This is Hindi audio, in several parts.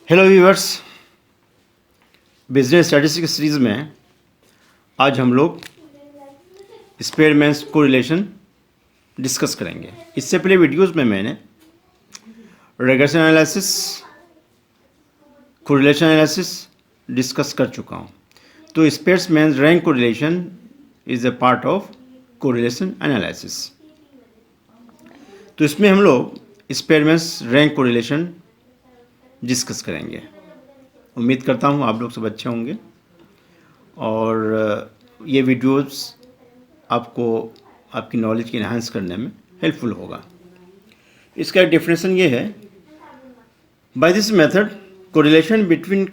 Hello viewers, business statistics series में आज हम लोग स्पेयरमैन्स कोरिलेशन डिस्कस करेंगे। इससे पहले वीडियोस में मैंने regression analysis, correlation analysis discuss कर चुका हूँ। तो Spearman's rank correlation is a part of correlation analysis. तो इसमें हम लोग स्पेयरमैन्स रैंक कोरिलेशन डिस्कस करेंगे। उम्मीद करता हूँ आप लोग सब अच्छे होंगे और ये वीडियोस आपको आपकी नॉलेज की इन्हांस करने में हेल्पफुल होगा। इसका एक डेफिनेशन ये है, by this method correlation between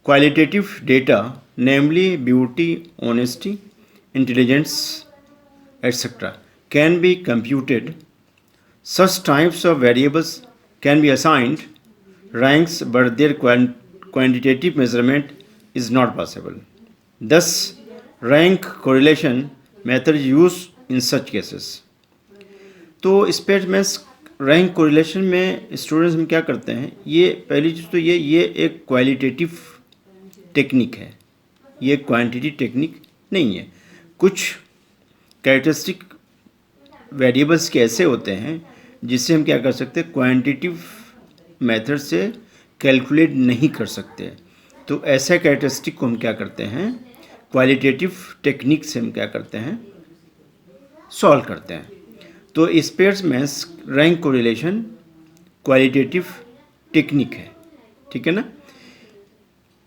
qualitative data namely beauty, honesty, intelligence etc. can be computed. Such types of variables can be assigned ranks, but their quantitative measurement is not possible. Thus, rank correlation method is used in such cases. तो स्पेयरमैन्स रैंक कोरिलेशन में स्टूडेंट्स हम क्या करते हैं, ये पहली चीज़ तो ये एक क्वालिटेटिव टेक्निक है, ये क्वांटिटी टेक्निक नहीं है। कुछ कैरेक्टरिस्टिक वेरिएबल्स के ऐसे होते हैं जिससे हम क्या कर सकते हैं, क्वांटिटिव मेथड से कैलकुलेट नहीं कर सकते। तो ऐसे कैरेक्टरिस्टिक को हम क्या करते हैं, क्वालिटेटिव टेक्निक से हम क्या करते हैं, सॉल्व करते हैं। तो Spearman's rank correlation qualitative technique है, ठीक है ना।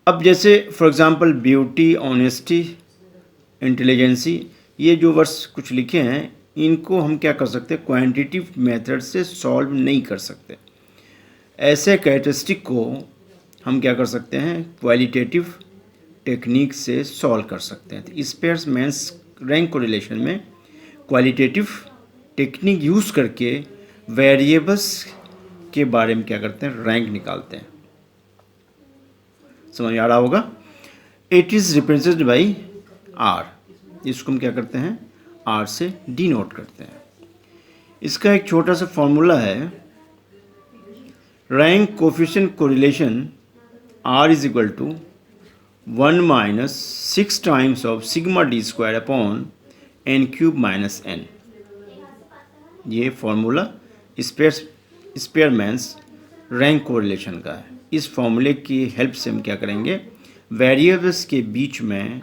अब जैसे for example beauty, honesty, intelligence, ये जो वर्ड्स कुछ लिखे हैं इनको हम क्या कर सकते हैं, क्वांटिटिव मेथड से सॉल्व नहीं कर सकते। ऐसे कैरेक्टरिस्टिक को हम क्या कर सकते हैं, क्वालिटेटिव टेक्निक से सॉल्व कर सकते हैं। तो स्पेयरमैन्स रैंक कोरिलेशन में क्वालिटेटिव टेक्निक यूज़ करके वेरिएबल्स के बारे में क्या करते हैं, रैंक निकालते हैं। समझ आ रहा होगा। It is represented by R, इसको हम क्या करते हैं, आर से डिनोट करते हैं। इसका एक छोटा सा फॉर्मूला है, rank coefficient correlation R is equal to 1 minus 6 times of sigma D square upon N cube minus N. ये फॉर्मूला स्पेयरमैन्स रैंक कोरिलेशन का है। इस फॉर्मूले की हेल्प से हम क्या करेंगे, वेरिएबल्स के बीच में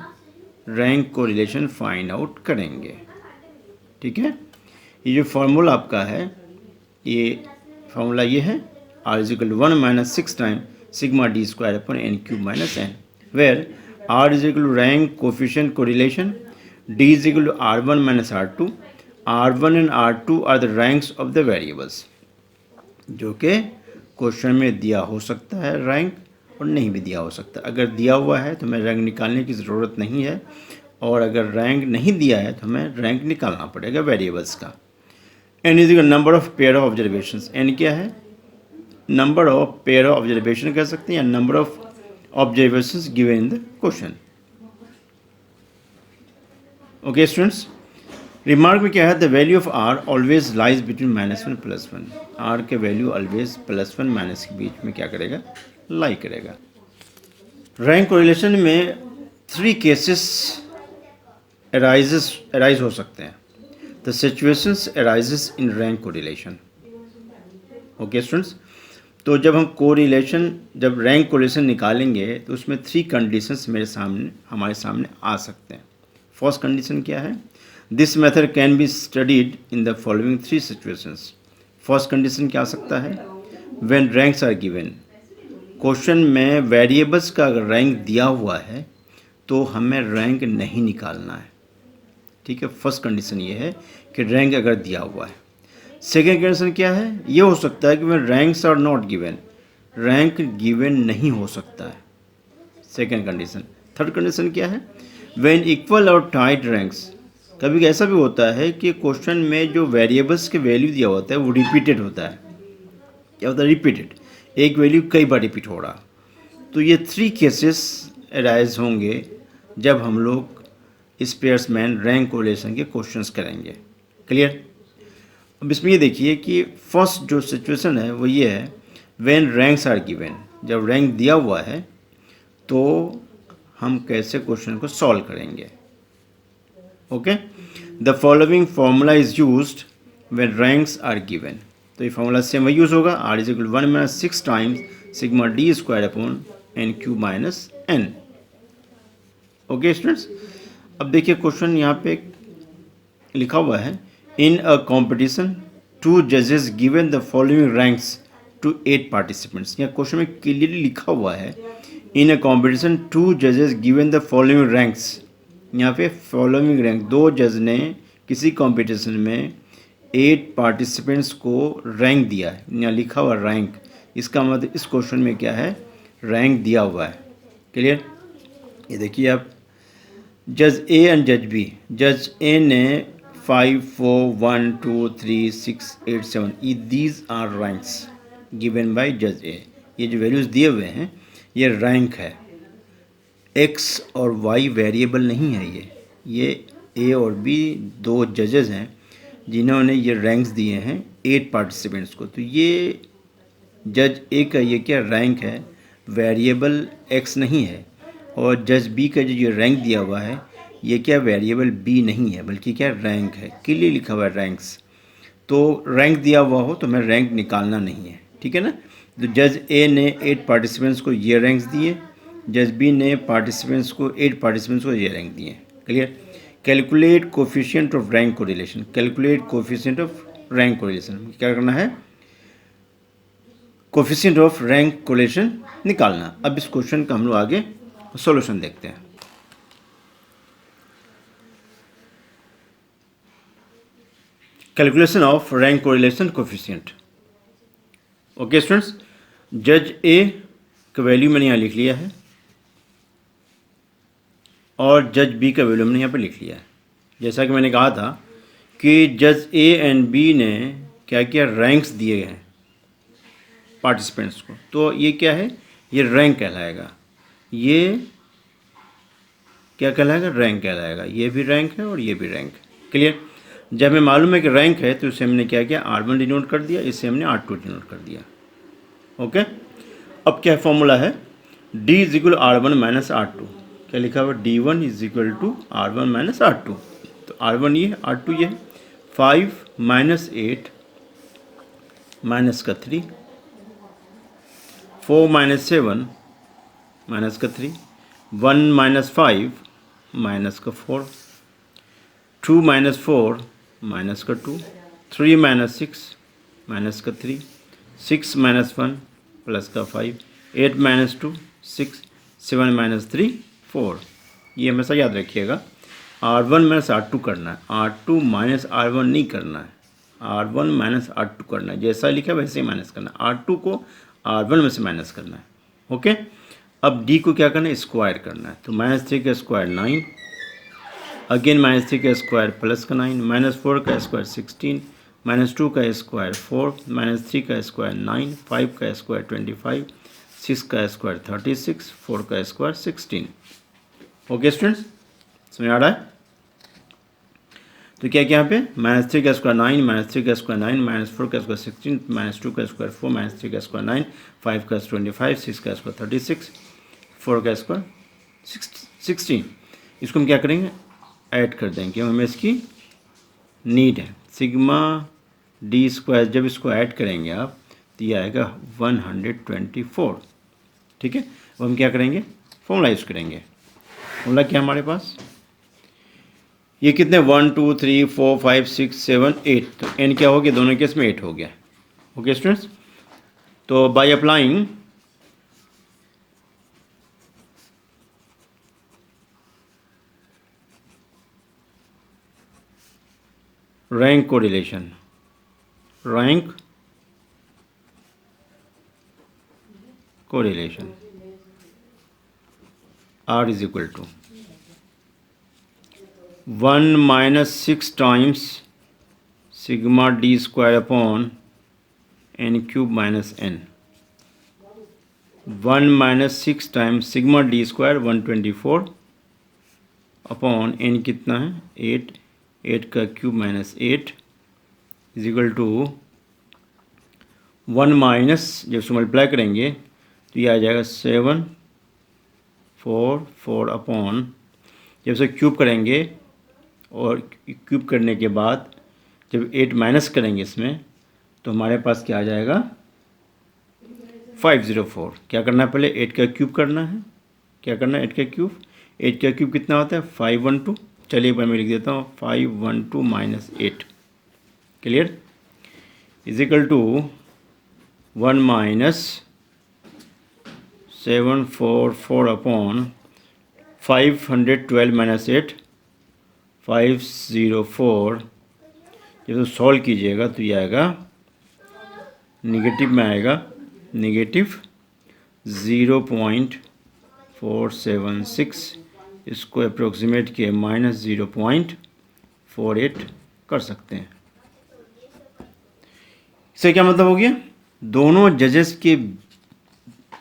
रैंक कोरिलेशन फाइंड आउट करेंगे, ठीक है। ये जो फार्मूला आपका है, ये फार्मूला ये है, R is equal to 1 minus 6 time sigma D square upon N cube minus N, where R is equal to rank coefficient correlation, D is equal to R1 minus R2, R1 and R2 are the ranks of the variables. जो कि क्वेश्चन में दिया हो सकता है रैंक और नहीं भी दिया हो सकता। अगर दिया हुआ है तो हमें रैंक निकालने की ज़रूरत नहीं है, और अगर रैंक नहीं दिया है तो हमें रैंक निकालना पड़ेगा वेरिएबल्स का। N is equal number of pair of observations. N क्या है, number of pair of observation कह सकते हैं, या number of observations given in the question. Okay students, remark में क्या है, the value of r always lies between -1 +1। R के वैल्यू ऑलवेज +1 माइनस के बीच में क्या करेगा, लाई करेगा। रैंक कोरिलेशन में 3 केसेस अराइज हो सकते हैं। The situations arises in rank correlation. Okay students, तो जब हम रैंक कोरिलेशन निकालेंगे तो उसमें 3 कंडीशंस हमारे सामने आ सकते हैं। फर्स्ट कंडीशन क्या है, this method can be studied in the following 3 situations. First condition क्या आ सकता है, when ranks are given. Question में वेरिएबल्स का अगर रैंक दिया हुआ है तो हमें रैंक नहीं निकालना है, ठीक है। फर्स्ट कंडीशन ये है कि रैंक अगर दिया हुआ है। सेकेंड कंडीशन क्या है, ये हो सकता है कि when ranks are not given, rank given नहीं हो सकता है, सेकेंड कंडीशन। थर्ड कंडीशन क्या है, व्हेन इक्वल और टाइट रैंक्स। कभी ऐसा भी होता है कि क्वेश्चन में जो वेरिएबल्स के वैल्यू दिया होता है वो रिपीटेड होता है। क्या होता है, रिपीटेड, एक वैल्यू कई बार रिपीट हो रहा। तो ये 3 केसेस अराइज होंगे जब हम लोग स्पेयरमैन रैंक कोरिलेशन के क्वेश्चंस करेंगे। क्लियर। अब इसमें ये देखिए कि फर्स्ट जो सिचुएशन है वो ये है, व्हेन रैंक्स आर गिवन। जब रैंक दिया हुआ है तो हम कैसे क्वेश्चन को सॉल्व करेंगे। Okay, the following formula is used when ranks are given. तो ये फॉर्मूला सेम वही यूज होगा, are is equal 1 minus 6 times sigma D square upon n cube minus n. Okay students, अब देखिए क्वेश्चन यहाँ पे लिखा हुआ है, इन अ कॉम्पिटिशन 2 जजेस given the following ranks to 8 participants. यहाँ क्वेश्चन में क्लियरली लिखा हुआ है, इन अ कॉम्पिटिशन 2 जजेस गिवन द फॉलोइंग रैंक्स। यहाँ पे फॉलोइंग रैंक, 2 जज ने किसी कंपटीशन में 8 पार्टिसिपेंट्स को रैंक दिया है। यहाँ लिखा हुआ रैंक, इसका मतलब इस क्वेश्चन में क्या है, रैंक दिया हुआ है। क्लियर, ये देखिए आप, जज ए एंड जज बी। जज ए ने 5, 4, 1, 2, 3, 6, 8, 7 these are ranks given by जज ए। ये जो वैल्यूज़ दिए हुए हैं ये रैंक है। एक्स और वाई वेरिएबल नहीं है, ये ए और बी 2 जजेस हैं जिन्होंने ये रैंक्स दिए हैं 8 पार्टिसिपेंट्स को। तो ये जज ए का ये क्या रैंक है, वेरिएबल एक्स नहीं है। और जज बी का जो ये रैंक दिया हुआ है ये क्या वेरिएबल बी नहीं है, बल्कि क्या रैंक है। क्लियर लिखा हुआ है रैंक्स। तो रैंक दिया हुआ हो तो हमें रैंक निकालना नहीं है, ठीक है ना। तो जज ए ने 8 पार्टिसिपेंट्स को ये रैंक्स दिए, जज बी ने 8 पार्टिसिपेंट्स को ये रैंक दिए। Clear, calculate coefficient of rank correlation. Calculate coefficient of rank correlation, क्या करना है, कोफिशिएंट ऑफ रैंक कोरिलेशन निकालना। अब इस क्वेश्चन का हम लोग आगे सॉल्यूशन देखते हैं। Calculation of rank correlation coefficient. Okay students, जज ए का वैल्यू मैंने यहाँ लिख लिया है और जज बी का वैल्यू मैंने यहाँ पे लिख लिया है। जैसा कि मैंने कहा था कि जज ए एंड बी ने क्या किया, रैंक्स दिए हैं पार्टिसिपेंट्स को। तो ये क्या है, ये रैंक कहलाएगा। ये क्या कहलाएगा, रैंक कहलाएगा। ये भी रैंक है और ये भी रैंक है। क्लियर, जब हमें मालूम है कि रैंक है तो इसे हमने क्या किया, R1 डिनोट कर दिया, इसे हमने R2 डिनोट कर दिया। ओके, अब क्या फॉर्मूला है, D is equal R1 minus R2। क्या लिखा हुआ, D1 is equal to R1 minus R2। तो R1 ये है, R2 ये है। 5 माइनस 8 माइनस का 3, 4 माइनस 7 माइनस का 3, 1 माइनस 5 माइनस का 4, 2 माइनस 4 माइनस का 2, 3 माइनस 6 माइनस का 3, 6 माइनस 1 प्लस का 5, 8 माइनस 2 6, 7 माइनस 3 4। ये हमेशा याद रखिएगा, R1 माइनस R2 करना है, R2 माइनस R1 नहीं करना है, R1 माइनस R2 करना है। जैसा लिखा है वैसे ही माइनस करना है, R2 को R1 में से माइनस करना है। ओके, अब D को क्या करना है, स्क्वायर करना है। तो -3 का स्क्वायर 9, अगेन -3 का स्क्वायर प्लस का 9, -4 का स्क्वायर 16, -2 का स्क्वायर 4, -3 का स्क्वायर 9, 5 का स्क्वायर 25, 6 का स्क्वायर 36, 4 का स्क्वायर 16। ओके स्टूडेंट्स, समझ आ रहा है। तो क्या क्या यहाँ पे, -3 का स्क्वायर 9, -3 का स्क्वायर 9, -4 का स्क्वायर 16, -2 का स्क्वायर 4, -3 का स्क्वायर 9, 5 का 25, 6 का स्क्वायर 36, 4 का स्क्वायर 16। इसको हम क्या करेंगे, ऐड कर देंगे, हमें इसकी नीड है। सिग्मा डी स्क्वायर, जब इसको ऐड करेंगे आप तो ये आएगा 124। ठीक है, अब हम क्या करेंगे, फॉर्मूला यूज़ करेंगे। फॉर्मूला क्या हमारे पास, ये कितने 1 2 3 4 5 6 7 8, तो एन क्या हो गया, दोनों केस में 8 हो गया। ओके स्टूडेंट्स, तो by applying rank correlation, rank correlation R is equal to 1 minus 6 times sigma d square upon n cube minus n। 1 minus 6 times sigma d square 124 upon n कितना है 8, 8 का cube minus 8 is equal to 1 minus, जब इसको मल्टीप्लाई करेंगे तो ये आ जाएगा 744 अपॉन, जब इसे क्यूब करेंगे और क्यूब करने के बाद जब 8 माइनस करेंगे इसमें तो हमारे पास क्या आ जाएगा 504। क्या करना है पहले 8 का क्यूब करना है। क्या करना है 8 का क्यूब, 8 का क्यूब कितना होता है 512। चलिए एक बार मैं लिख देता हूँ 512 minus 8, clear, is equal to 1 minus 744 upon 512 minus 8 504। जब तो सॉल्व कीजिएगा तो ये आएगा निगेटिव में आएगा, निगेटिव 0.476। इसको अप्रोक्सीमेट के माइनस 0.48 कर सकते हैं। इससे क्या मतलब हो गया, दोनों जजेस के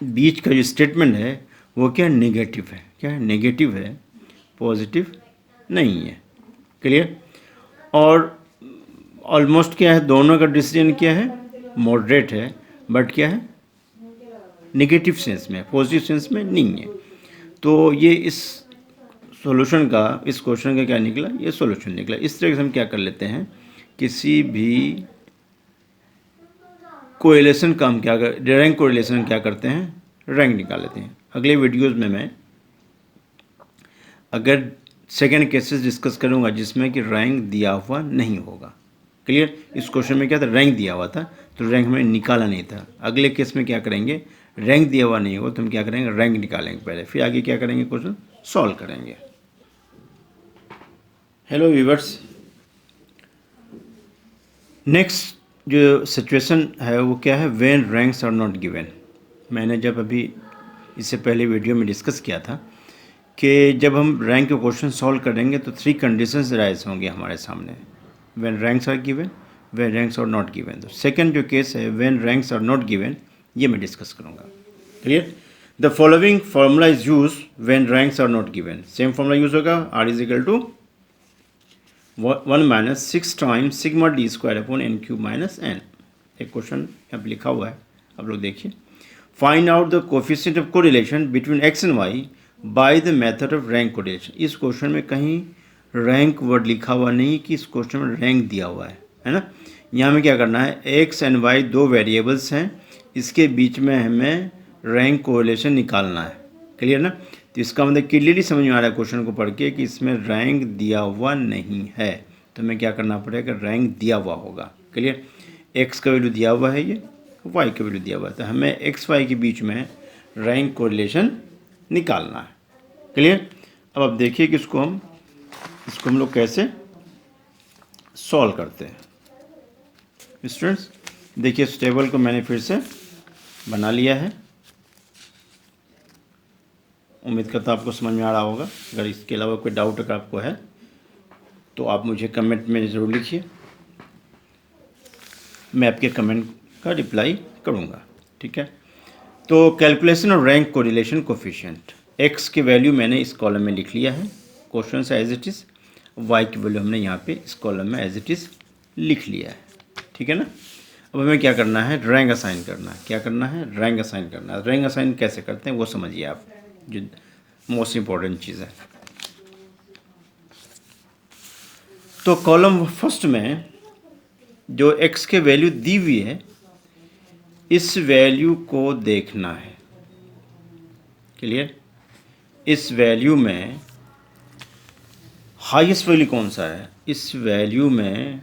बीच का जो स्टेटमेंट है वो क्या नेगेटिव है, क्या है नेगेटिव है, पॉजिटिव नहीं है, क्लियर। और ऑलमोस्ट क्या है, दोनों का डिसीजन क्या है मॉडरेट है, बट क्या है नेगेटिव सेंस में, पॉजिटिव सेंस में नहीं है। तो ये इस सॉल्यूशन का, इस क्वेश्चन का क्या निकला, ये सॉल्यूशन निकला। इस तरह से हम क्या कर लेते हैं, किसी भी कोरिलेशन का हम क्या कर, रैंक कोरिलेशन क्या करते हैं, रैंक निकाल लेते हैं। अगले वीडियोस में मैं अगर सेकेंड केसेस डिस्कस करूंगा जिसमें कि रैंक दिया हुआ नहीं होगा, क्लियर। इस क्वेश्चन में क्या था, रैंक दिया हुआ था तो रैंक हमें निकाला नहीं था। अगले केस में क्या करेंगे, रैंक दिया हुआ नहीं होगा तो हम क्या करेंगे, रैंक निकालेंगे पहले, फिर आगे क्या करेंगे, क्वेश्चन सॉल्व करेंगे। हेलो व्यूअर्स, नेक्स्ट जो सिचुएशन है वो क्या है, when ranks are not given. मैंने जब अभी इससे पहले वीडियो में डिस्कस किया था कि जब हम रैंक के क्वेश्चन सॉल्व करेंगे तो 3 कंडीशंस राइज होंगे हमारे सामने, when ranks are given, when ranks are not given. तो सेकंड जो केस है when ranks are not given, ये मैं डिस्कस करूँगा, clear. The following formula is use when ranks are not given. Same formula use होगा, are is equal to 1 minus 6 times sigma D square upon N cube minus N. एक क्वेश्चन यहाँ पर लिखा हुआ है, आप लोग देखिए। Find out the coefficient of correlation between x and y by the method of rank correlation. इस क्वेश्चन में कहीं रैंक वर्ड लिखा हुआ नहीं कि इस क्वेश्चन में रैंक दिया हुआ है ना। यहाँ में क्या करना है, एक्स एंड वाई 2 वेरिएबल्स हैं, इसके बीच में हमें रैंक कोरिलेशन निकालना है, क्लियर ना। तो इसका मतलब क्लियरली समझ में आ रहा है क्वेश्चन को पढ़ के कि इसमें रैंक दिया हुआ नहीं है, तो हमें क्या करना पड़ेगा, रैंक दिया हुआ होगा, क्लियर। एक्स का वैल्यू दिया हुआ है, ये वाई का वैल्यू दिया हुआ है, तो हमें एक्स वाई के बीच में रैंक कोरिलेशन निकालना है, क्लियर। अब आप देखिए कि इसको हम लोग कैसे सॉल्व करते हैं। स्टूडेंट्स देखिए, इस टेबल को मैंने फिर से बना लिया है, उम्मीद करता हूँ आपको समझ में आ रहा होगा। अगर इसके अलावा कोई डाउट अगर आपको है तो आप मुझे कमेंट में ज़रूर लिखिए, मैं आपके कमेंट का रिप्लाई करूँगा, ठीक है। तो calculation of rank correlation coefficient, x की वैल्यू मैंने इस कॉलम में लिख लिया है, क्वेश्चन से एज इट इज़, वाई की वैल्यू हमने यहाँ पे इस कॉलम में एज इट इज़ लिख लिया है, ठीक है ना। अब हमें क्या करना है, रैंक असाइन करना है। क्या करना है, रैंक असाइन करना है। रैंक असाइन कैसे करते हैं वो समझिए आप, जो मोस्ट इम्पॉर्टेंट चीज़ है। तो कॉलम फर्स्ट में जो एक्स के वैल्यू दी हुई है, इस वैल्यू को देखना है, क्लियर। इस वैल्यू में हाईएस्ट वैल्यू कौन सा है, इस वैल्यू में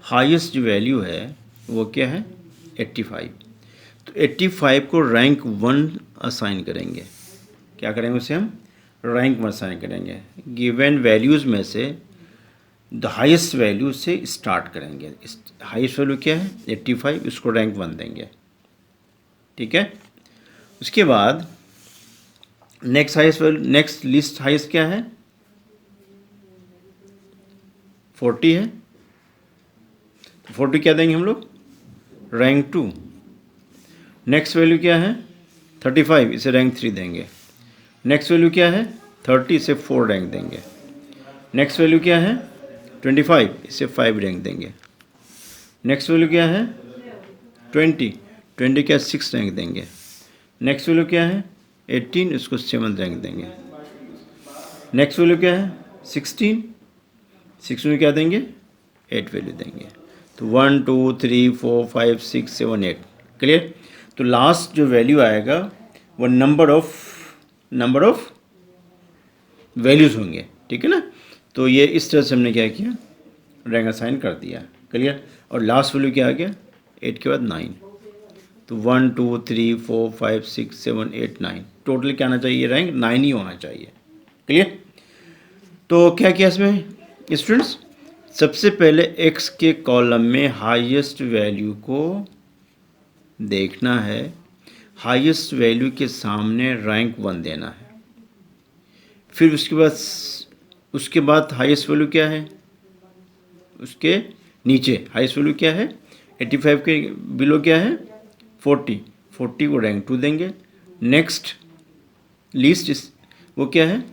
हाईएस्ट जो वैल्यू है वो क्या है 85। तो 85 को रैंक 1 असाइन करेंगे। क्या करेंगे उसे हम रैंक 1 असाइन करेंगे। गिवन वैल्यूज़ में से द हाईएस्ट वैल्यू से स्टार्ट करेंगे। हाईएस्ट वैल्यू क्या है 85, इसको रैंक 1 देंगे, ठीक है। उसके बाद next highest value, next list highest क्या है 40 है, तो 40 क्या देंगे हम लोग रैंक 2। नेक्स्ट वैल्यू क्या है 35, इसे रैंक 3 देंगे। नेक्स्ट वैल्यू क्या है 30, इसे 4 रैंक देंगे। नेक्स्ट वैल्यू क्या है 25, इसे 5 रैंक देंगे। नेक्स्ट वैल्यू क्या है 20 क्या 6 रैंक देंगे। नेक्स्ट वैल्यू क्या है 18, इसको 7 रैंक देंगे। नेक्स्ट वैल्यू क्या है 16, 6 में क्या देंगे 8 वैल्यू देंगे। तो 1 2 3 4 5 6 7 8 क्लियर। तो लास्ट जो वैल्यू आएगा वो नंबर ऑफ वैल्यूज़ होंगे, ठीक है ना। तो ये इस तरह से हमने क्या किया रैंक असाइन कर दिया, क्लियर। और लास्ट वैल्यू क्या आ गया 8 के बाद 9। तो 1 2 3 4 5 6 7 8 9 टोटल क्या आना चाहिए रैंक 9 ही होना चाहिए, क्लियर। तो क्या किया इसमें स्टूडेंट्स, सबसे पहले x के कॉलम में हाईएस्ट वैल्यू को देखना है, हाईएस्ट वैल्यू के सामने रैंक 1 देना है। फिर उसके बाद हाईएस्ट वैल्यू क्या है, उसके नीचे हाईएस्ट वैल्यू क्या है 85 के बिलो क्या है 40 को रैंक 2 देंगे। नेक्स्ट लीस्ट वो क्या है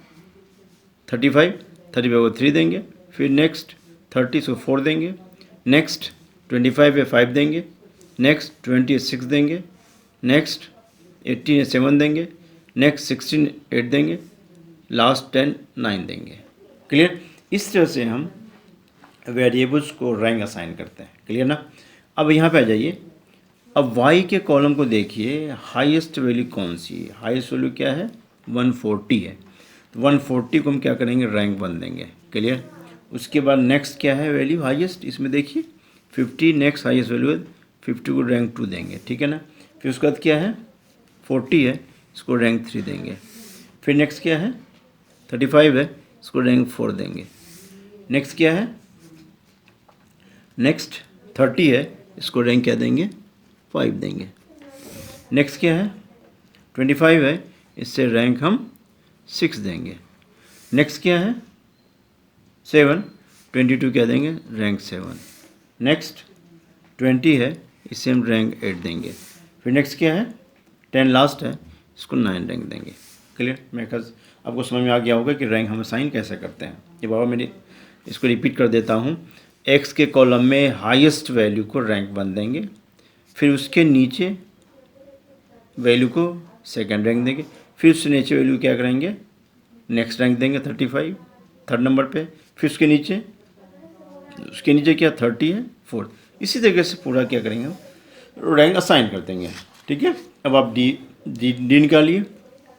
35 को 3 देंगे। फिर नेक्स्ट 30 को 4 देंगे। नेक्स्ट 25 पे 5 देंगे। नेक्स्ट 20 6 देंगे। नेक्स्ट 18 7 देंगे। नेक्स्ट 16 8 देंगे। लास्ट 10 9 देंगे, क्लियर। इस तरह से हम वेरिएबल्स को रैंक असाइन करते हैं, क्लियर ना। अब यहाँ पे आ जाइए, अब y के कॉलम को देखिए, हाईएस्ट वैल्यू कौन सी है, हाईएस्ट वैल्यू क्या है 140 है। तो 140 को हम क्या करेंगे रैंक 1 देंगे, क्लियर। उसके बाद नेक्स्ट क्या है वैल्यू हाईएस्ट, इसमें देखिए 50, नेक्स्ट हाईएस्ट वैल्यू है 50 को रैंक 2 देंगे, ठीक है ना। फिर उसके बाद क्या है 40 है, इसको रैंक 3 देंगे। फिर नेक्स्ट क्या है 35 है, इसको रैंक 4 देंगे। नेक्स्ट क्या है नेक्स्ट 30 है, इसको रैंक क्या देंगे 5 देंगे। नेक्स्ट क्या है 25 है, इससे रैंक हम 6 देंगे। नेक्स्ट क्या है 7, 22 क्या देंगे रैंक 7। नेक्स्ट 20 है, इससे हम रैंक 8 देंगे। फिर नेक्स्ट क्या है 10 लास्ट है, इसको 9 रैंक देंगे, क्लियर। मेरे ख्याल आपको समझ में आ गया होगा कि रैंक हम असाइन कैसे करते हैं। ये बाबा मेरी इसको रिपीट कर देता हूँ। एक्स के कॉलम में हाईएस्ट वैल्यू को रैंक 1 देंगे। फिर उसके नीचे वैल्यू को सेकंड रैंक देंगे। फिर उससे नीचे वैल्यू क्या करेंगे नेक्स्ट रैंक देंगे 35 थर्ड नंबर पे। फिर उसके नीचे क्या 30 है 4। इसी तरीके से पूरा क्या करेंगे रैंक असाइन कर देंगे, ठीक है। अब आप डी निकालिए।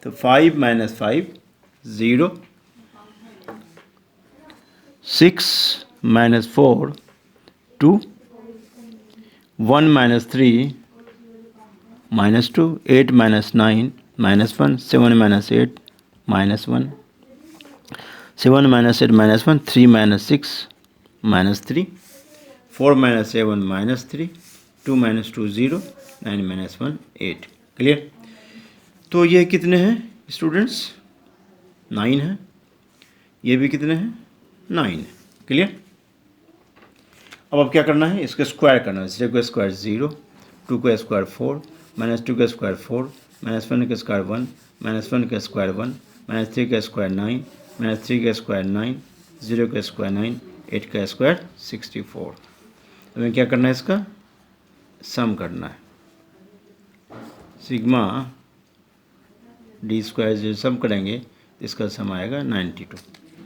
तो 5 - 5 0, 6 - 4 2, 1 - 3 -2, 8 - 9 -1, 7 - 8 -1, 7 - 8 -1, 3 - 6 -3, 4 - 7 -3, 2 - 2 0, 9 - 1 8, क्लियर। तो ये कितने हैं स्टूडेंट्स 9 है, ये भी कितने हैं 9 है, क्लियर। अब क्या करना है इसका स्क्वायर करना है। 0 का स्क्वायर 0, 2 का स्क्वायर 4, -2 का स्क्वायर 4, -1 का स्क्वायर 1, -1 का स्क्वायर 1, -3 का स्क्वायर 9, -3 का स्क्वायर 9, 0 का स्क्वायर 9, 8 का स्क्वायर 64। हमें क्या करना है इसका सम करना है। सिग्मा डी स्क्वायर जो सम करेंगे तो इसका सम आएगा 92,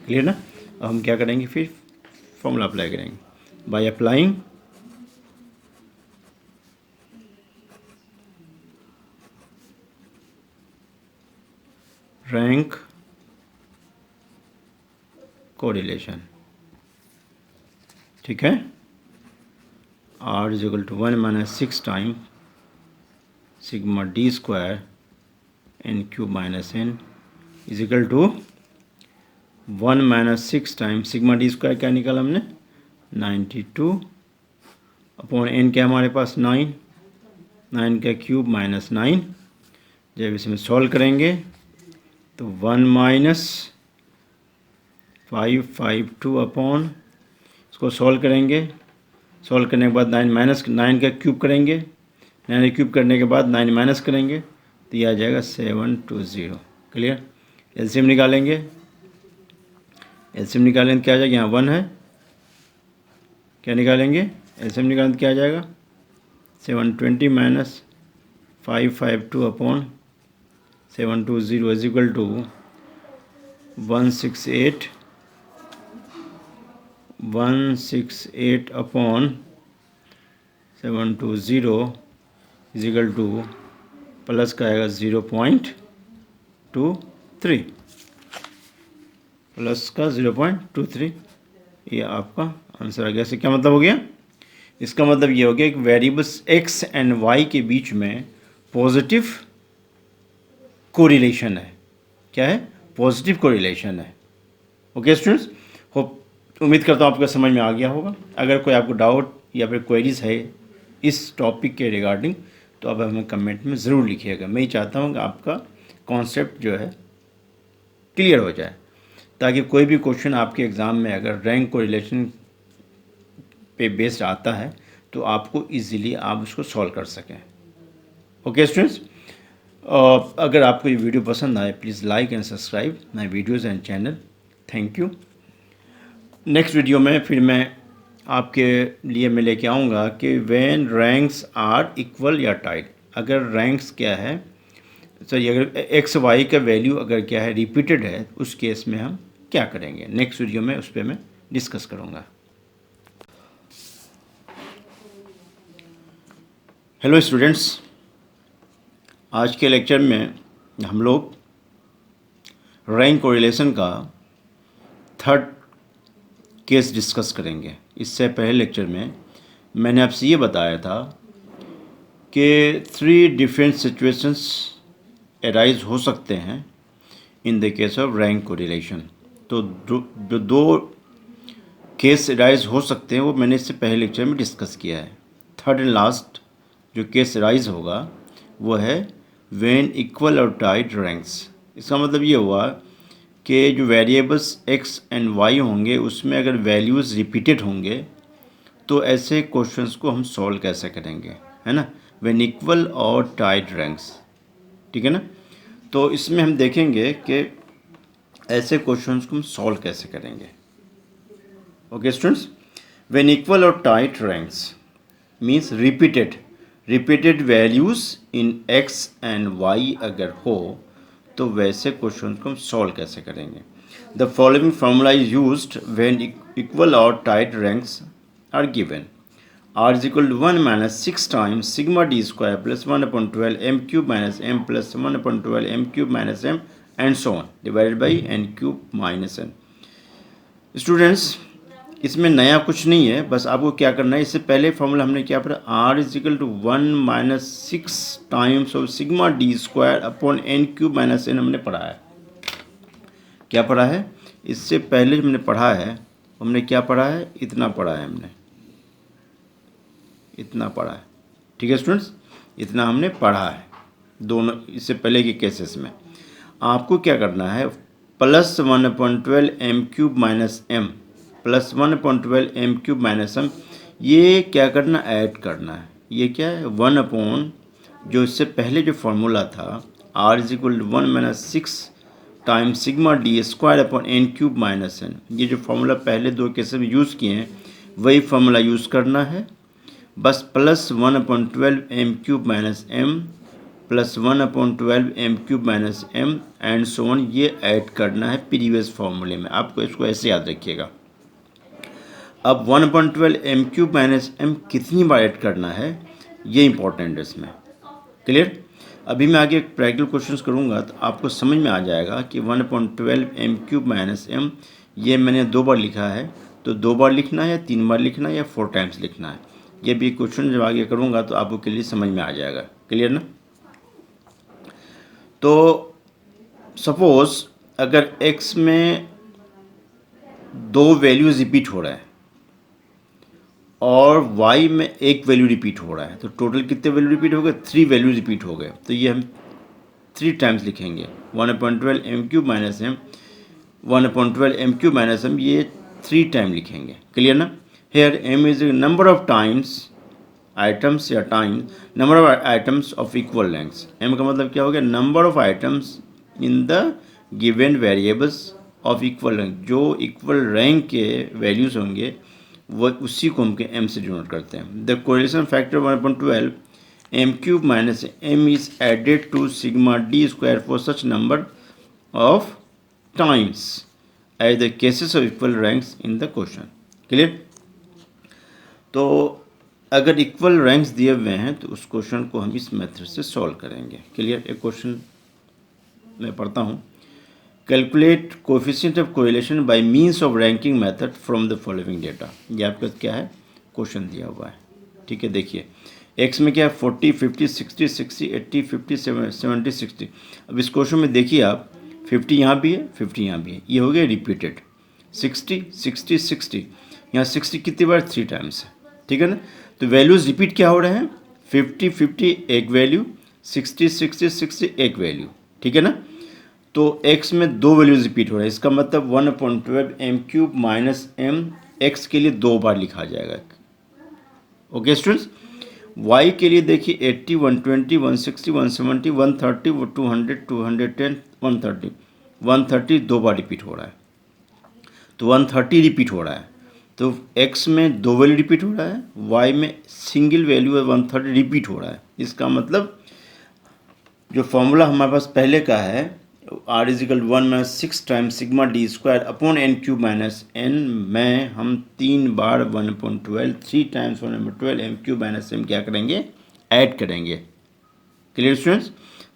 क्लियर ना। अब हम क्या करेंगे फिर फॉर्मूला अप्लाई करेंगे। बाय अप्लाइंग रैंक कोरिलेशन, ठीक है। R = 1 - 6 time sigma D square n³ - n = 1 - 6 time sigma D square क्या निकाला हमने 92 अपॉन n क्या हमारे पास 9 का क्यूब -9। जब इसमें सॉल्व करेंगे तो 1 - 552 अपॉन इसको सॉल्व करेंगे। सॉल्व करने के बाद 9 का क्यूब करेंगे। 9 का क्यूब करने के बाद 9 माइनस करेंगे तो यह आ जाएगा 720, क्लियर। एलसीएम निकालेंगे। एलसीएम निकालेंगे तो क्या आ जाएगा यहाँ 1 है, क्या निकालेंगे एलसीएम निकालेंगे तो क्या आ जाएगा 720 - 552 upon 720 is equal to 168 upon 720 is equal to plus का आएगा 0.23 प्लस का 0.23। ये आपका आंसर आ गया। इससे क्या मतलब हो गया? इसका मतलब ये हो गया कि वेरिएबल्स x एंड y के बीच में पॉजिटिव कोरिलेशन है। क्या है? पॉजिटिव कोरिलेशन है। ओके स्टूडेंट्स, होप उम्मीद करता हूँ आपको समझ में आ गया होगा। अगर कोई आपको डाउट या फिर क्वेरीज है इस टॉपिक के रिगार्डिंग तो अब हमें कमेंट में ज़रूर लिखिएगा। मैं ये चाहता हूँ कि आपका कॉन्सेप्ट जो है क्लियर हो जाए, ताकि कोई भी क्वेश्चन आपके एग्ज़ाम में अगर रैंक कोरिलेशन पे बेस्ड आता है तो आपको इजीली आप उसको सॉल्व कर सकें। ओके स्टूडेंट्स, अगर आपको ये वीडियो पसंद आए please like and subscribe my videos and channel. Thank you. Next video में फिर मैं आपके लिए मैं लेके आऊँगा कि व्हेन रैंक्स आर इक्वल या टाइट। अगर रैंक्स क्या है, सॉरी, अगर एक्स वाई का वैल्यू अगर क्या है रिपीटेड है, उस केस में हम क्या करेंगे। नेक्स्ट वीडियो में उस पर मैं डिस्कस करूँगा। हेलो स्टूडेंट्स, आज के लेक्चर में हम लोग रैंक कोरिलेशन का थर्ड केस डिस्कस करेंगे। इससे पहले लेक्चर में मैंने आपसे ये बताया था कि 3 डिफरेंट सिचुएशंस अराइज हो सकते हैं in the case of rank correlation. तो जो 2 केस अराइज हो सकते हैं वो मैंने इससे पहले लेक्चर में डिस्कस किया है। थर्ड एंड लास्ट जो केस अराइज होगा वो है व्हेन इक्वल और टाइट रैंक्स। इसका मतलब ये हुआ कि जो वेरिएबल्स x एंड y होंगे उसमें अगर वैल्यूज़ रिपीटेड होंगे तो ऐसे क्वेश्चंस को हम सॉल्व कैसे करेंगे, है ना, व्हेन इक्वल और टाइट रैंक्स। ठीक है ना। तो इसमें हम देखेंगे कि ऐसे क्वेश्चंस को हम सॉल्व कैसे करेंगे। ओके स्टूडेंट्स, व्हेन इक्वल और tied ranks means repeated values in x and y अगर हो तो वैसे क्वेश्चन को हम सॉल्व कैसे करेंगे। The following formula is used when equal और tied ranks are given. r is equal to 1 minus 6 times sigma D square plus 1/12 m cube minus m plus 1/12 m cube minus m and so on divided by n cube minus n। Students, इसमें नया कुछ नहीं है, बस आपको क्या करना है, इससे पहले फॉर्मूला हमने क्या पढ़ा, r is equal to 1 minus 6 times of sigma D square upon n cube minus n हमने पढ़ा है। क्या पढ़ा है? इससे पहले हमने पढ़ा है, हमने क्या पढ़ा है, इतना पढ़ा है, हमने इतना पढ़ा है। ठीक है स्टूडेंट्स, इतना हमने पढ़ा है दोनों इससे पहले के केसेस में। आपको क्या करना है, plus 1/12 m cube minus m plus 1/12 m cube minus m, ये क्या करना, ऐड करना है। ये क्या है, 1 अपॉन जो इससे पहले जो फॉर्मूला था r is equal to 1 minus 6 times sigma D square upon n cube minus n। ये जो फॉर्मूला पहले 2 केसेस में यूज़ किए हैं वही फॉर्मूला यूज़ करना है, बस plus 1/12 m cube minus m plus 1/12 m cube minus m and so on, ये ऐड करना है प्रीवियस फॉर्मूले में। आपको इसको ऐसे याद रखिएगा। अब 1/12 m क्यूब माइनस m कितनी बार ऐड करना है ये इंपॉर्टेंट है इसमें। क्लियर? अभी मैं आगे प्रैक्टिकल क्वेश्चंस करूँगा तो आपको समझ में आ जाएगा कि 1/12 m क्यूब माइनस m ये मैंने 2 बार लिखा है, तो 2 बार लिखना है या 3 बार लिखना है या 4 टाइम्स लिखना है। ये भी क्वेश्चन जब आगे करूँगा तो आपको क्लियर समझ में आ जाएगा। क्लियर ना? तो सपोज अगर x में 2 वैल्यूज रिपीट हो रहा है और y में 1 वैल्यू रिपीट हो रहा है, तो टोटल कितने वैल्यू रिपीट हो गए, 3 वैल्यू रिपीट हो गए। तो ये हम 3 टाइम्स लिखेंगे, 1/12 m cube minus m 1/12 m cube minus m, ये 3 टाइम लिखेंगे। क्लियर ना? Here m is number of times items या time number of items of equal ranks. m का मतलब क्या हो गया, number of items in the given variables of equal rank. जो इक्वल रैंक के वैल्यूज़ होंगे वो उसी को हम m से डिनोट करते हैं। The correlation factor 1/12 m cube minus m is added to sigma d square for such number of times as the cases of equal ranks in the question. Clear? तो अगर इक्वल रैंक्स दिए हुए हैं तो उस क्वेश्चन को हम इस मेथड से सॉल्व करेंगे. क्लियर? एक क्वेश्चन मैं पढ़ता हूँ. Calculate coefficient of correlation by means of ranking method from the following data. ये आपका क्या है? क्वेश्चन दिया हुआ है. ठीक है, देखिए एक्स में क्या है? 40, 50, 60, 60, 80, 50, 70, 60. अब इस क्वेश्चन में देखिए आप 50 यहाँ भी है, 50 यहाँ भी है. ये हो गया रिपीटेड. 60, 60, 60. यहाँ 60 कितनी बार? 3 टाइम्स है. ठीक है ना? तो वैल्यूज रिपीट क्या हो रहे हैं? 50, 50 एक वैल्यू, 60, 60, 60 एक वैल्यू. ठीक है ना? तो x में दो वैल्यूज रिपीट हो रहे हैं. इसका मतलब 1/12 m cube minus m x के लिए 2 बार लिखा जाएगा. Okay students. y के लिए देखिए 80, 120, 160, 170, 130, 200, 210, 130. 130 2 बार रिपीट हो रहा है. तो 130 रिपीट हो रहा है. तो x में दो वैल्यू रिपीट हो रहा है, y में सिंगल वैल्यू है 130 रिपीट हो रहा है. इसका मतलब जो फॉर्मूला हमारे पास पहले का है r is equal 1 minus 6 times sigma D square upon N cube minus n में हम 3 बार 1/12 3 times 1/12 M cube minus m क्या करेंगे? ऐड करेंगे. Clear students?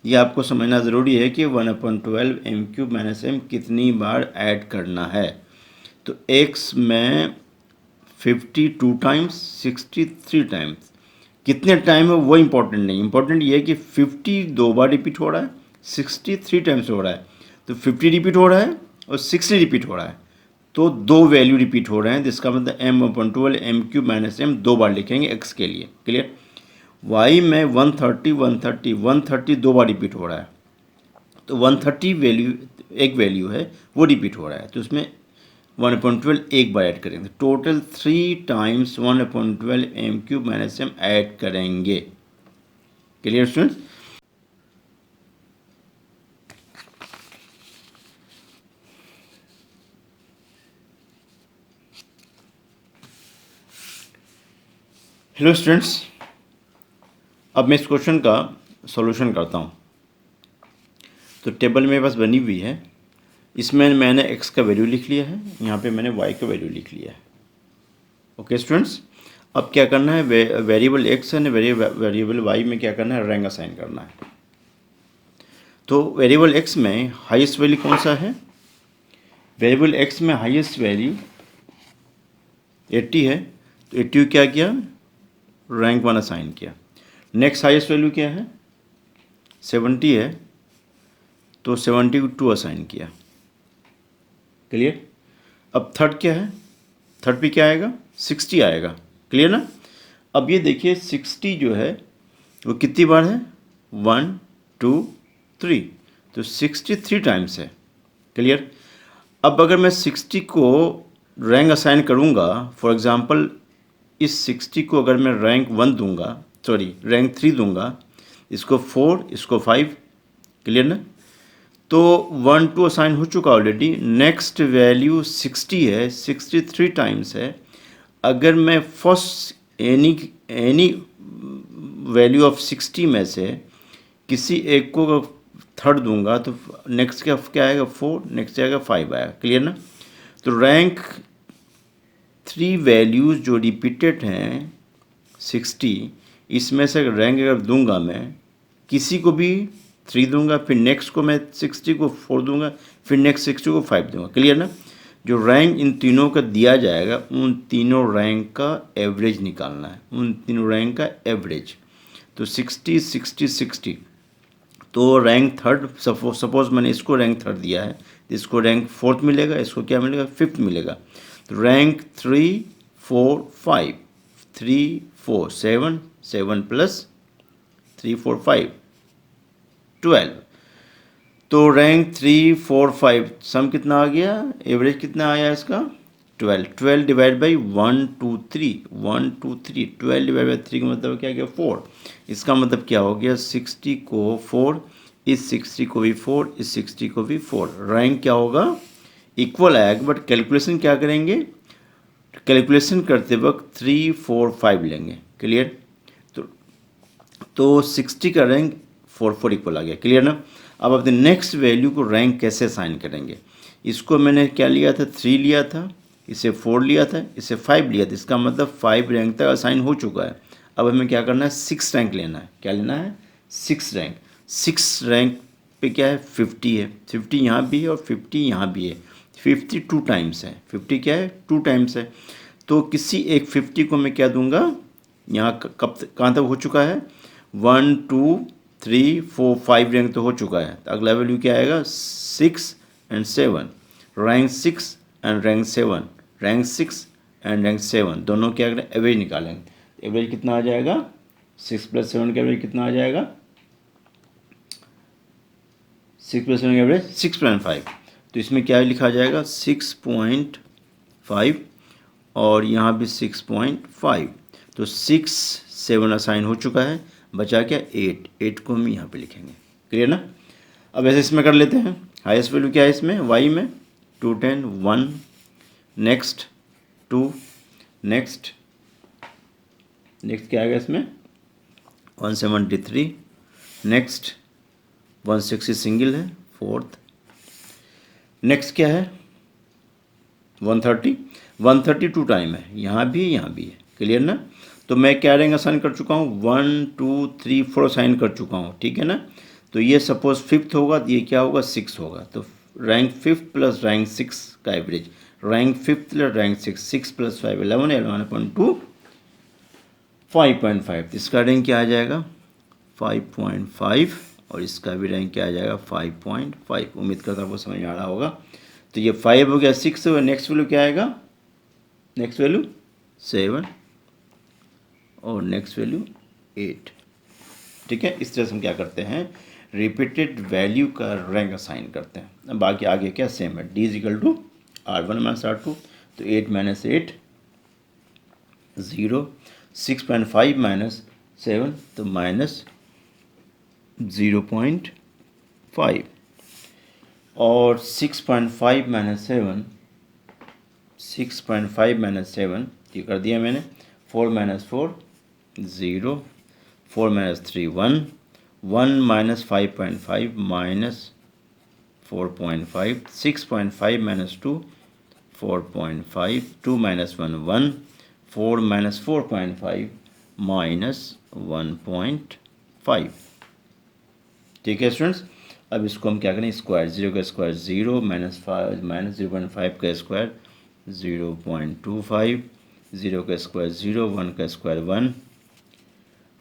ये आपको समझना ज़रूरी है कि 1/12 एम क्यूब माइनस एम कितनी बार ऐड करना है. तो x में 52 टाइम्स, 63 टाइम्स. कितने टाइम है वो इम्पोर्टेंट नहीं. इम्पोर्टेंट ये है कि 50 2 बार रिपीट हो रहा है, 63 टाइम्स हो रहा है. तो 50 रिपीट हो रहा है और 60 रिपीट हो रहा है. तो दो वैल्यू रिपीट हो रहे हैं. जिसका मतलब m/12 m cube minus m 2 बार लिखेंगे x के लिए. क्लियर? y में 130, 130, 130 2 बार रिपीट हो रहा है. तो 130 वैल्यू एक वैल्यू है वो रिपीट हो रहा है. तो उसमें 1/12 एक बार ऐड करेंगे. Total 3 times 1/12 M cube minus M add करेंगे. Clear students? हेलो स्टूडेंट्स, अब मैं इस क्वेश्चन का सॉल्यूशन करता हूँ. तो टेबल मेरे पास बनी हुई है. इसमें मैंने x का वैल्यू लिख लिया है, यहाँ पे मैंने y का वैल्यू लिख लिया है. ओके स्टूडेंट्स, अब क्या करना है? वेरिएबल x है, वेरिएबल y में क्या करना है? रैंक असाइन करना है. तो वेरिएबल x में हाईएस्ट वैल्यू कौन सा है? वेरिएबल x में हाईएस्ट वैल्यू 80 है. तो 80 क्या किया? रैंक 1 असाइन किया. नेक्स्ट हाईएस्ट वैल्यू क्या है? 70 है. तो 72 असाइन किया. क्लियर? अब थर्ड क्या है? थर्ड पे क्या आएगा? 60 आएगा. क्लियर ना? अब ये देखिए 60 जो है वो कितनी बार है? 1, 2, 3. तो 63 टाइम्स है. क्लियर? अब अगर मैं 60 को रैंक असाइन करूँगा, फॉर एग्जांपल इस 60 को अगर मैं रैंक 1 दूंगा, सॉरी रैंक 3 दूंगा, इसको 4, इसको 5. क्लियर ना? तो 1, 2 असाइन हो चुका ऑलरेडी. नेक्स्ट वैल्यू 60 है, 63 टाइम्स है. अगर मैं फर्स्ट एनी वैल्यू ऑफ 60 में से किसी एक को थर्ड दूंगा तो नेक्स्ट क्या आएगा? 4. नेक्स्ट आएगा 5 आएगा. क्लियर ना? तो रैंक 3 वैल्यूज़ जो रिपीटेड हैं 60, इसमें से रैंक अगर दूंगा मैं किसी को भी 3 दूंगा, फिर नेक्स्ट को मैं 60 को 4 दूंगा, फिर नेक्स्ट 60 को 5 दूंगा. क्लियर ना? जो रैंक इन तीनों का दिया जाएगा उन तीनों रैंक का एवरेज निकालना है. उन तीनों रैंक का एवरेज. तो 60, 60, 60. तो रैंक थर्ड, सपोज मैंने इसको रैंक थर्ड दिया है, इसको रैंक फोर्थ मिलेगा, इसको क्या मिलेगा? फिफ्थ मिलेगा. तो रैंक 3, 4, 5. 3, 4, 7, 7 प्लस 3, 4, 5, 12. तो रैंक 3, 4, 5 सम कितना आ गया? एवरेज कितना आया इसका? 12. 12 डिवाइड बाई 1, 2, 3. 1, 2, 3. 12 डिवाइड बाई 3 का मतलब क्या गया? 4. इसका मतलब क्या हो गया? 60 को 4, इस 60 को भी 4, इस 60 को भी 4. रैंक क्या होगा? इक्वल आएगा. बट कैलकुलेशन क्या करेंगे? कैलकुलेशन करते वक्त 3, 4, 5 लेंगे. क्लियर? तो तो 60 का रैंक 4 इक्वल आ गया। क्लियर ना। अब अपने नेक्स्ट वैल्यू को रैंक कैसे असाइन करेंगे, इसको मैंने क्या लिया था, 3 लिया था, इसे 4 लिया था, इसे 5 लिया था, इसका मतलब 5 रैंक तक असाइन हो चुका है। अब हमें क्या करना है, 6 रैंक लेना है। क्या लेना है, 6 रैंक। 6 रैंक पे क्या है, 50 है, 50 यहाँ भी है और 50 यहाँ भी है, 50 2 टाइम्स है, 50 क्या है, 2 टाइम्स है। तो किसी एक 50 को मैं क्या दूंगा, यहाँ कब कहाँ तक हो चुका है, 1 2 3 4 5 रैंक तो हो चुका है। तो अगला वैल्यू क्या आएगा, 6 and 7, rank 6 and rank 7, rank 6 and rank 7 दोनों क्या करें, एवरेज निकालेंगे। एवरेज कितना आ जाएगा, 6 + 7 का एवरेज कितना आ जाएगा, 6 + 7 का एवरेज 6.5। तो इसमें क्या लिखा जाएगा, 6.5 और यहाँ भी 6.5। तो 6 7 असाइन हो चुका है, बचा क्या, 8 को हम यहाँ पे लिखेंगे। क्लियर ना। अब ऐसे इसमें कर लेते हैं। हाईएस्ट वैल्यू क्या है इसमें, y में 2 10 1, नेक्स्ट 2, नेक्स्ट क्या आएगा इसमें 173, नेक्स्ट 160 सिंगल है, फोर्थ, नेक्स्ट क्या है 130, 130 2 टाइम है, यहाँ भी है। क्लियर ना। तो मैं क्या रैंक असाइन कर चुका हूँ, 1 2 3 4 असाइन कर चुका हूँ। ठीक है ना। तो ये सपोज 5th होगा, तो ये क्या होगा, 6 होगा। तो रैंक 5th प्लस रैंक 6 का average, rank 5th plus rank 6, 6 + 5 11, 11.2 5.5। तो इसका रैंक क्या आ जाएगा, 5.5 और इसका भी रैंक क्या आ जाएगा, 5.5। उम्मीद करता हूँ आपको समझ में आ रहा होगा। तो ये 5 हो गया, 6 हो गया, नेक्स्ट वैल्यू क्या आएगा, नेक्स्ट वैल्यू 7 और नेक्स्ट वैल्यू 8। ठीक है। इस तरह से हम क्या करते हैं, रिपीटेड वैल्यू का रैंक असाइन करते हैं। अब बाकी आगे क्या सेम है, D = R1 - R2। तो 8 - 8 0, 6.5 - 7 तो -0.5 और 6.5 - 7, 6.5 - 7 ये कर दिया मैंने। 4 - 4 0, 4 - 3 1, 1 - 5.5 -4.5, 6.5 - 2 4.5, 2 - 1 1, 4 - 4.5 -1.5। ठीक है स्टूडेंट्स। अब इसको हम क्या करें, स्क्वायर, 0 का स्क्वायर 0, -0.5 का स्क्वायर 0.25, 0 का स्क्वायर 0, 1 का स्क्वायर 1,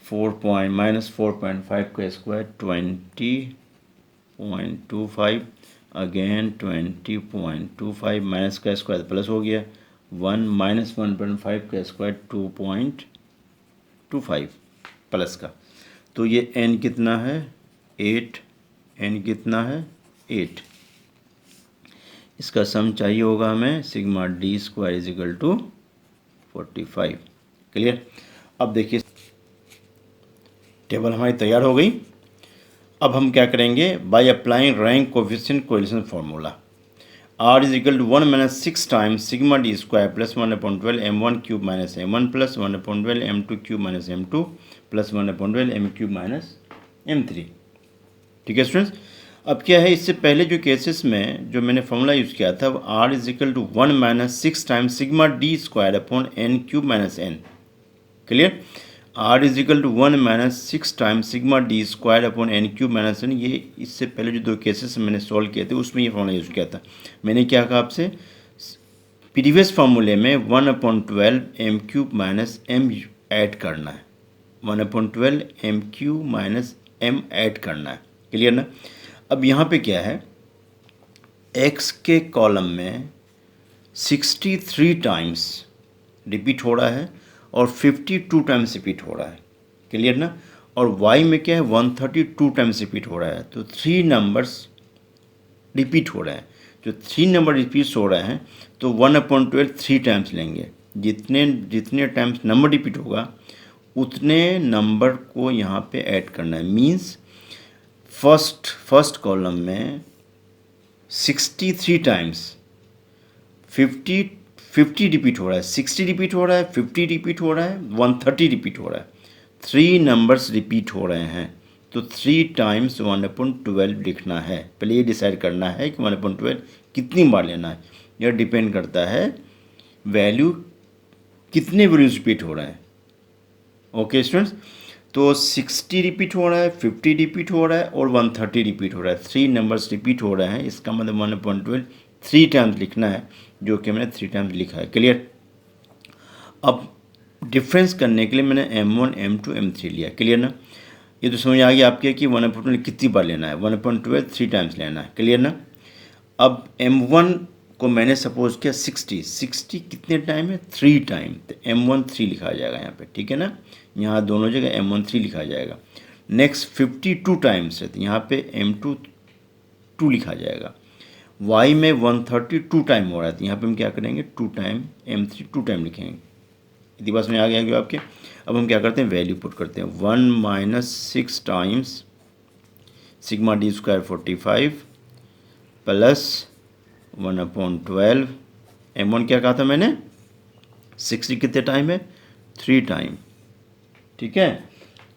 -4.5 का स्क्वायर 20.25, अगेन 20.25, माइनस का स्क्वायर प्लस हो गया 1, -1.5 का स्क्वायर 2.25 प्लस का। तो ये n कितना है, 8, n कितना है 8। इसका सम चाहिए होगा हमें, सिग्मा D² = 45। क्लियर। अब देखिए टेबल हमारी तैयार हो गई। अब हम क्या करेंगे, by applying rank coefficient correlation formula, R = 1 - 6 times sigma D² + 1/12 m1³ - m1 + 1/12 m2³ - m2 + 1/12 m3³ - m3। ठीक है स्टूडेंट्स। अब क्या है, इससे पहले जो केसेस में जो मैंने फॉर्मूला यूज़ किया था, वो R = 1 - 6 times sigma D² / n³ - n। Clear. R = 1 - 6 times sigma D² / n³ - n। ये इससे पहले जो 2 केसेस मैंने सॉल्व किए थे उसमें ये फॉर्मूला यूज़ किया था। मैंने क्या कहा आपसे, प्रीवियस फार्मूले में 1/12 m³ - m ऐड करना है, 1/12 m³ - m ऐड करना है। क्लियर ना। अब यहाँ पे क्या है, x के कॉलम में 63 टाइम्स रिपीट हो रहा है और 52 टाइम्स रिपीट हो रहा है। क्लियर ना। और y में क्या है, 132 टाइम्स रिपीट हो रहा है। तो 3 नंबर्स रिपीट हो रहे हैं। जो 3 नंबर रिपीट हो रहे हैं तो 1/12 3 टाइम्स लेंगे। जितने टाइम्स नंबर रिपीट होगा उतने नंबर को यहाँ पे ऐड करना है। मीन्स फर्स्ट कॉलम में 63 टाइम्स 50 रिपीट हो रहा है, 60 रिपीट हो रहा है, 50 रिपीट हो रहा है, 130 रिपीट हो रहा है। 3 नंबर्स रिपीट हो रहे हैं तो 3 टाइम्स 1/12 लिखना है। पहले ये डिसाइड करना है कि 1/12 कितनी बार लेना है। यह डिपेंड करता है वैल्यू कितने वैल्यूज रिपीट हो रहे हैं। ओके स्टूडेंट्स, तो 60 रिपीट हो रहा है, 50 रिपीट हो रहा है और 130 रिपीट हो रहा है। 3 नंबर्स रिपीट हो रहे हैं, इसका मतलब 1/12 3 टाइम्स लिखना है, जो कि मैंने 3 टाइम्स लिखा है। क्लियर। अब डिफरेंस करने के लिए मैंने M1 M2 M3 लिया। क्लियर ना। ये तो समझ आ गया आपके कि 1/12 कितनी बार लेना है। 1/12 3 टाइम्स लेना है। क्लियर ना। अब M1 को मैंने सपोज किया 60 कितने टाइम है, 3 टाइम, तो M1 3 लिखा जाएगा यहाँ पे। ठीक है ना, यहाँ दोनों जगह M1 3 लिखा जाएगा। नेक्स्ट 52 टाइम्स है तो यहाँ पे M2 2 लिखा जाएगा। Y में 132 टाइम हो रहा है तो यहाँ पे हम क्या करेंगे, 2 टाइम M3 2 टाइम लिखेंगे। इतनी बात में आ गया आपके। अब हम क्या करते हैं, वैल्यू पुट करते हैं। 1 - 6 times sigma d² 45 plus 1/12 M1 क्या कहा था मैंने, 60 कितने टाइम है, 3 टाइम। ठीक है,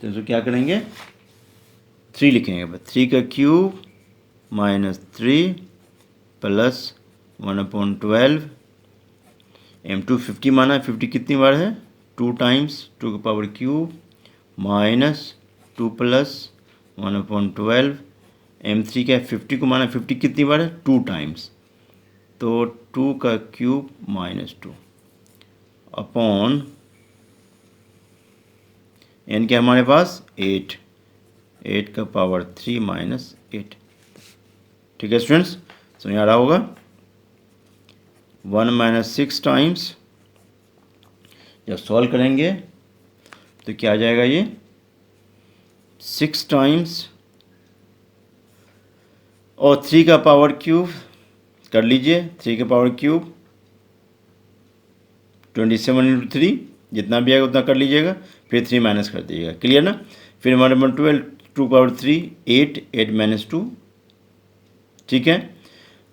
तो इसको क्या करेंगे, 3 लिखेंगे। 3 का क्यूब -3 प्लस 1/12 M2 50 माना है, 50 कितनी बार है, 2 टाइम्स, 2 का पावर क्यूब -2 प्लस 1/12 M3 क्या है, 50 को माना 50 कितनी बार है, 2 टाइम्स, तो 2 का क्यूब -2 अपॉन n क्या हमारे पास 8, 8 का पावर 3 -8। ठीक है स्टूडेंट्स, समझ आ रहा होगा। 1 - 6 टाइम्स जब सॉल्व करेंगे तो क्या आ जाएगा, ये 6 टाइम्स और 3 का पावर क्यूब कर लीजिए, 3 का पावर क्यूब 27 × 3 जितना भी आएगा उतना कर लीजिएगा, फिर 3 माइनस कर दीजिएगा। क्लियर ना। फिर 1/12 2 पावर 3 8 8 - 2। ठीक है,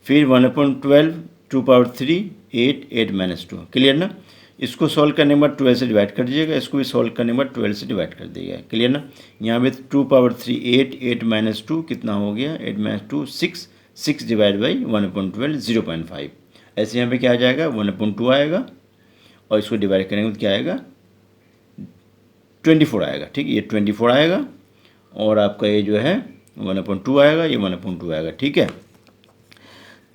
फिर 1/12 2 पावर 3 8 8 - 2। क्लियर ना। इसको सॉल्व करने के बाद 12 से डिवाइड कर दीजिएगा, इसको भी सॉल्व करने के बाद 12 से डिवाइड कर दीजिएगा। क्लियर ना। यहाँ पे 2 पावर 3 8 8 - 2 कितना हो गया, 8 - 2 6, 6 डिवाइड बाई 1/12 0.5। ऐसे यहाँ पे क्या आ जाएगा, 1/2 आएगा और इसको डिवाइड करेंगे तो क्या आएगा, 24 आएगा। ठीक है, ये 24 आएगा और आपका ये जो है 1/2 आएगा, ये 1/2 आएगा। ठीक है,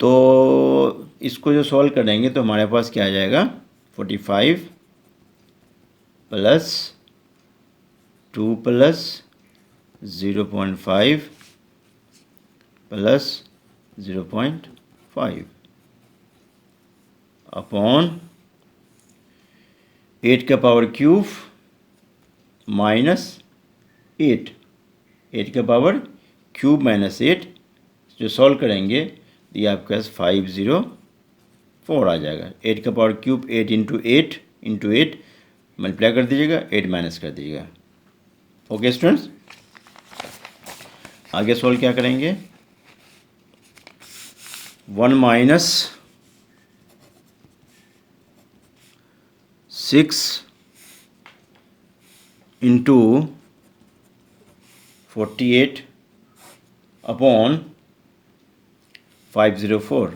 तो इसको जो सॉल्व करेंगे तो हमारे पास क्या आ जाएगा, 45 प्लस 2 प्लस 0.5 प्लस 0.5 अपॉन 8 का पावर क्यूब -8, 8 का पावर क्यूब -8 जो सॉल्व करेंगे तो ये आपके पास 504 आ जाएगा। 8 का पावर क्यूब 8 × 8 मल्टीप्लाई कर दीजिएगा, 8 माइनस कर दीजिएगा। ओके स्टूडेंट्स, आगे सॉल्व क्या करेंगे, 1 - 6 × 48 अपॉन 504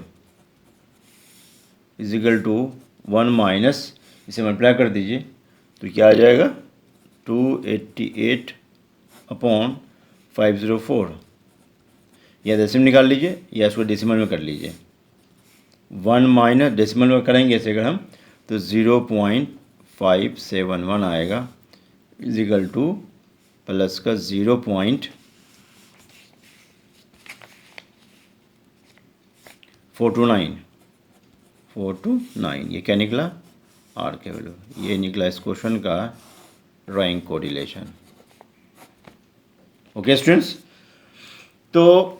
इजिकल टू 1 - इसे मल्टीप्लाई कर दीजिए तो क्या आ जाएगा, 288 अपॉन 504। या डेसिमल निकाल लीजिए या इसको डेसिमल में कर लीजिए। 1 - डेसिमल में करेंगे ऐसे अगर हम तो 0.571 आएगा इजिकल टू प्लस का 0.429। ये क्या निकला, आर के वैल्यू। ये निकला इस क्वेश्चन का रैंक कोरिलेशन। ओके स्टूडेंट्स, तो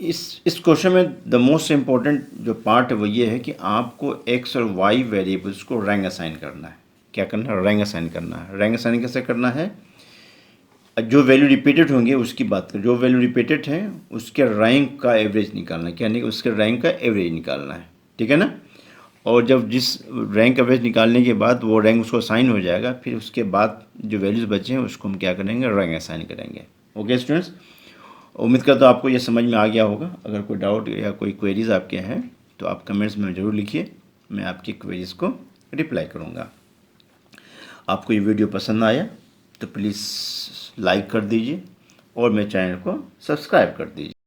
इस क्वेश्चन में द मोस्ट इम्पॉर्टेंट जो पार्ट है वो ये है कि आपको एक्स और वाई वेरिएबल्स को रैंक असाइन करना है। क्या करना है, रैंक असाइन करना है। रैंक असाइन कैसे करना है, जो वैल्यू रिपीटेड होंगे उसकी बात करें, जो वैल्यू रिपीटेड है उसके रैंक का एवरेज निकालना है। क्या नहीं, उसके रैंक का एवरेज निकालना है। ठीक है ना। और जब जिस रैंक एवरेज निकालने के बाद वो रैंक उसको असाइन हो जाएगा, फिर उसके बाद जो वैल्यूज़ बचे हैं उसको हम क्या करेंगे, रैंक असाइन करेंगे। ओके स्टूडेंट्स, उम्मीद करता हूँ आपको ये समझ में आ गया होगा। अगर कोई डाउट या कोई क्वेरीज आपके हैं तो आप कमेंट्स में ज़रूर लिखिए, मैं आपकी क्वेरीज को रिप्लाई करूँगा। आपको ये वीडियो पसंद आया तो प्लीज़ लाइक कर दीजिए और मेरे चैनल को सब्सक्राइब कर दीजिए।